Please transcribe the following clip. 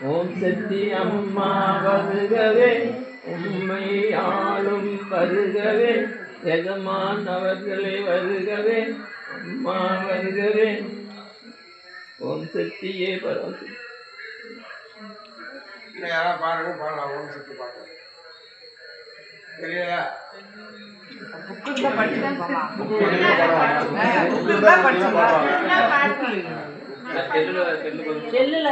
ஓம் சக்தி அம்மா வருகவே, உம்மை ஆளும் வருகவே, எஜமான் அவர்களே வருகவே, அம்மா வருகவே. ஓம் சக்தியே பரவசி. யாராவது பாருங்க, பாடலாம். ஓம் சக்தி பாட்டு தெரியல. செல்லுல